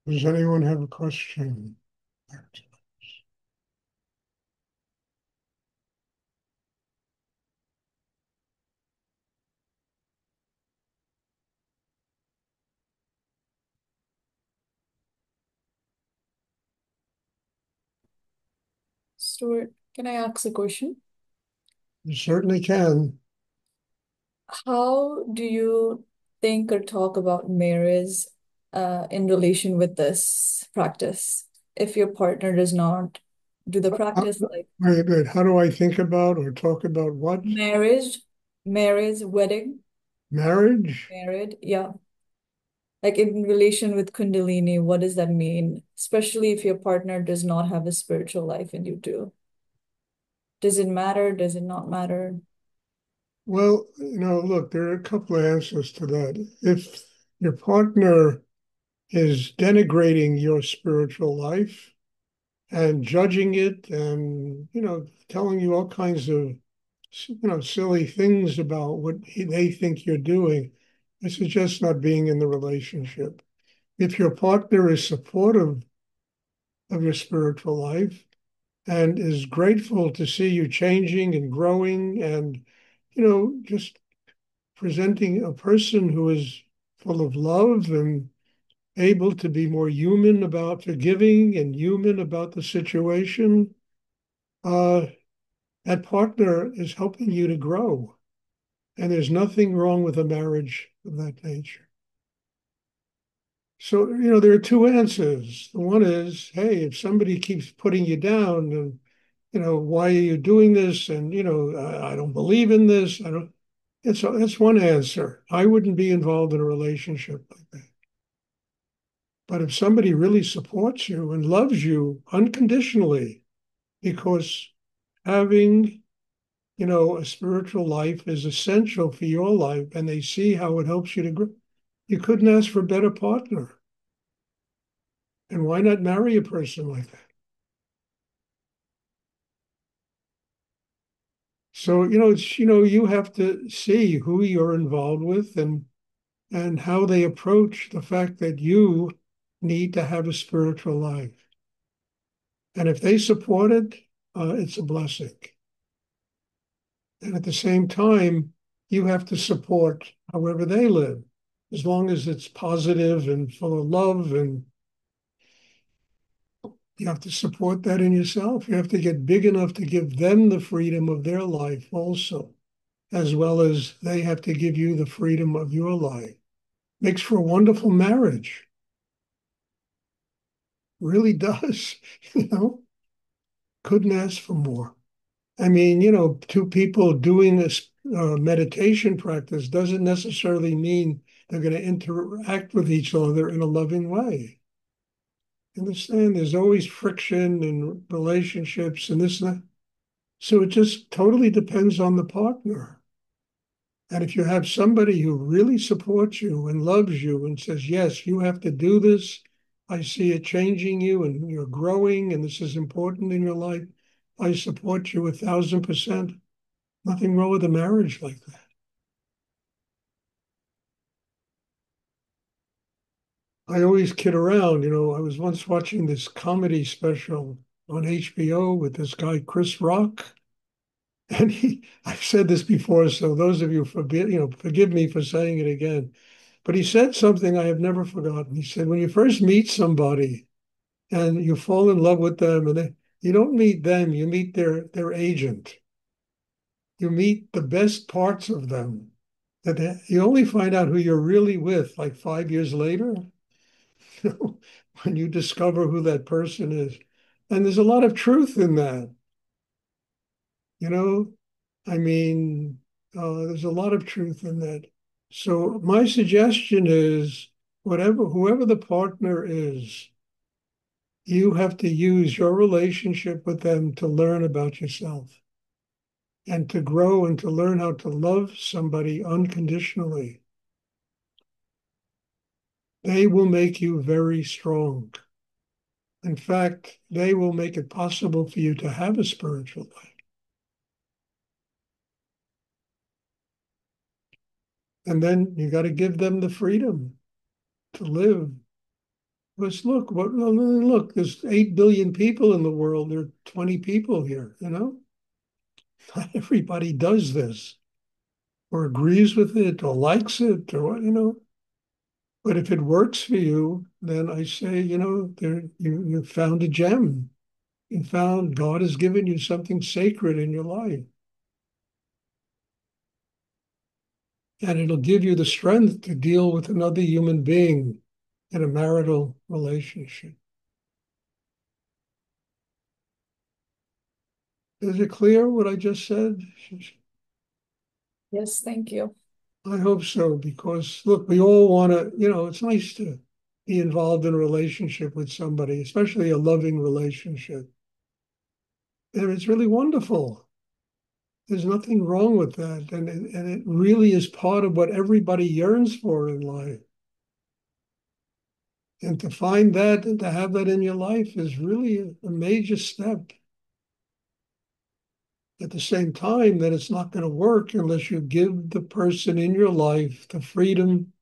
Does anyone have a question? Stuart, can I ask a question? You certainly can. How do you think or talk about marriage in relation with this practice? If your partner does not do the Uh, practice, like wait. How do I think about or talk about what? marriage, wedding, Marriage? married, yeah. Like in relation with Kundalini, what does that mean? Especially if your partner does not have a spiritual life and you do. Does it matter? Does it not matter? Well, look, there are a couple of answers to that. If your partner is denigrating your spiritual life and judging it and, telling you all kinds of, silly things about what they think you're doing, I suggest not being in the relationship. If your partner is supportive of your spiritual life and is grateful to see you changing and growing and, just presenting a person who is full of love and able to be more human about forgiving and human about the situation, uh, that partner is helping you to grow. And there's nothing wrong with a marriage of that nature. So, there are two answers. One is, hey, if somebody keeps putting you down and why are you doing this? And, I don't believe in this. I don't. That's one answer. I wouldn't be involved in a relationship like that. But if somebody really supports you and loves you unconditionally, because having, a spiritual life is essential for your life, and they see how it helps you to grow, you couldn't ask for a better partner. And why not marry a person like that? So, you have to see who you're involved with and how they approach the fact that you need to have a spiritual life. And if they support it, it's a blessing. And at the same time, you have to support however they live, as long as it's positive and full of love. And you have to support that in yourself. You have to get big enough to give them the freedom of their life also, as well as they have to give you the freedom of your life. Makes for a wonderful marriage. Really does. You know, couldn't ask for more. I mean, two people doing this meditation practice doesn't necessarily mean they're going to interact with each other in a loving way. Understand? There's always friction in relationships and this and that. So it just totally depends on the partner. And if you have somebody who really supports you and loves you and says, yes, you have to do this, I see it changing you and you're growing and this is important in your life, I support you 1,000%. Nothing wrong with a marriage like that. I always kid around. I was once watching this comedy special on HBO with this guy, Chris Rock. And I've said this before, so those of you forgive me for saying it again. But he said something I have never forgotten. He said, when you first meet somebody and you fall in love with them, you don't meet them, you meet their agent. You meet the best parts of them. You only find out who you're really with like 5 years later, when you discover who that person is. And there's a lot of truth in that, you know. I mean, there's a lot of truth in that. So my suggestion is, whoever the partner is, you have to use your relationship with them to learn about yourself and to grow and to learn how to love somebody unconditionally. They will make you very strong. In fact, they will make it possible for you to have a spiritual life. And then you got to give them the freedom to live Because look, no, no, no, look, there's 8 billion people in the world. There are 20 people here, you know? Not everybody does this or agrees with it or likes it or what, you know. But if it works for you, then I say, you know, you found a gem. You found God has given you something sacred in your life. And it'll give you the strength to deal with another human being in a marital relationship. Is it clear what I just said? Yes, thank you. I hope so, because look, we all want to, you know, it's nice to be involved in a relationship with somebody, especially a loving relationship. And it's really wonderful. There's nothing wrong with that. And it really is part of what everybody yearns for in life. And to find that and to have that in your life is really a major step. At the same time, that it's not going to work unless you give the person in your life the freedom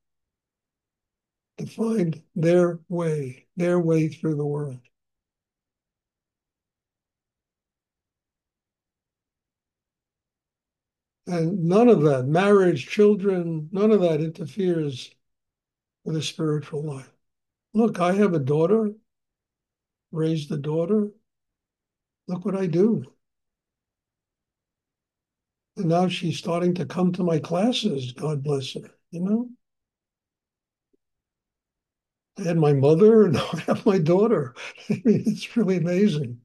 to find their way through the world. And none of that, marriage, children, none of that interferes with a spiritual life. Look, I have a daughter, raised a daughter. Look what I do. And now she's starting to come to my classes, God bless her, you know? I had my mother, and now I have my daughter. I mean, it's really amazing.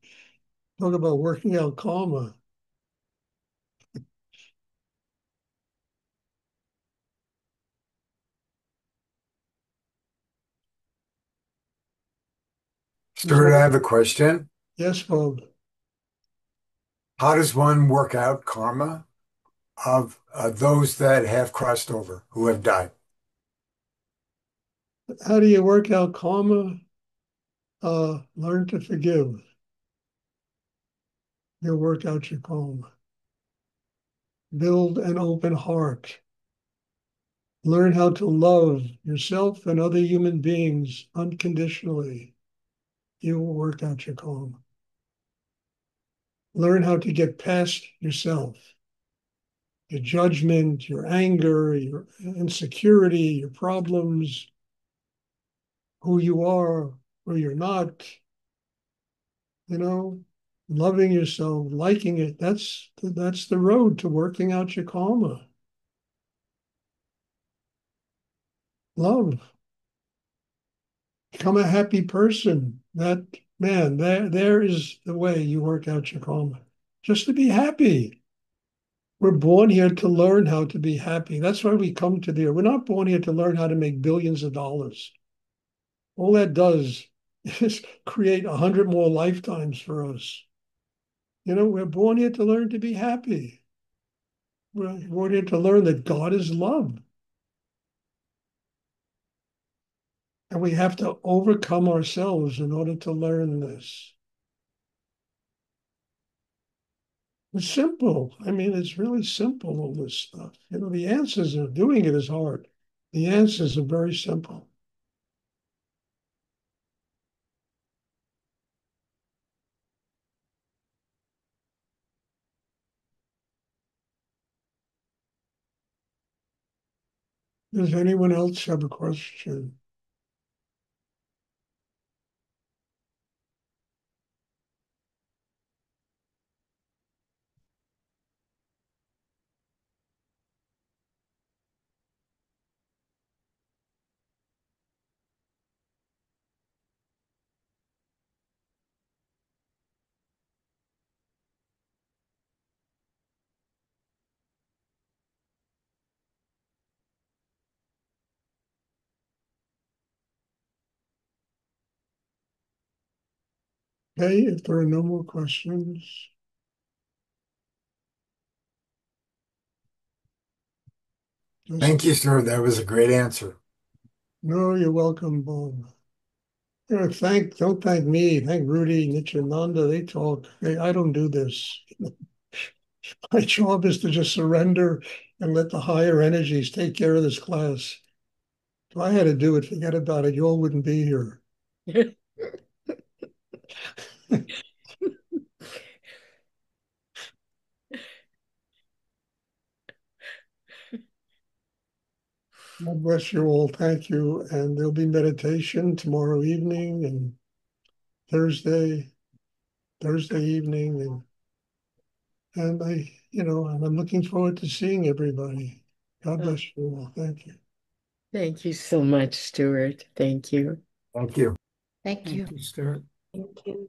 Talk about working out karma. Is Stuart, I that, have a question. yes, Bob. How does one work out karma of those that have crossed over, who have died? How do you work out karma? Learn to forgive. You'll work out your karma. Build an open heart. Learn how to love yourself and other human beings unconditionally. You will work out your karma. Learn how to get past yourself, your judgment, your anger, your insecurity, your problems, who you are, who you're not, you know, loving yourself, liking it. That's the road to working out your karma. Love. Become a happy person. That man, there is the way you work out your karma. Just to be happy. We're born here to learn how to be happy. That's why we come to the. We're not born here to learn how to make billions of dollars. All that does is create 100 more lifetimes for us. You know, we're born here to learn to be happy. We're born here to learn that God is love. And we have to overcome ourselves in order to learn this. It's simple. I mean, it's really simple, all this stuff. You know, the answers are doing it is hard. The answers are very simple. Does anyone else have a question? Okay, if there are no more questions, just Thank you, sir. That was a great answer. no, you're welcome, Bob. You know, don't thank me. Thank Rudy, Nityananda. They talk. Hey, I don't do this. My job is to just surrender and let the higher energies take care of this class. If I had to do it, forget about it. You all wouldn't be here. God bless you all. Thank you. And there'll be meditation tomorrow evening and Thursday, Thursday evening, and I'm looking forward to seeing everybody. God Oh, bless you all. Thank you. thank you so much, Stuart. Thank you. Thank you. Thank you. Thank you, Stuart. Thank you.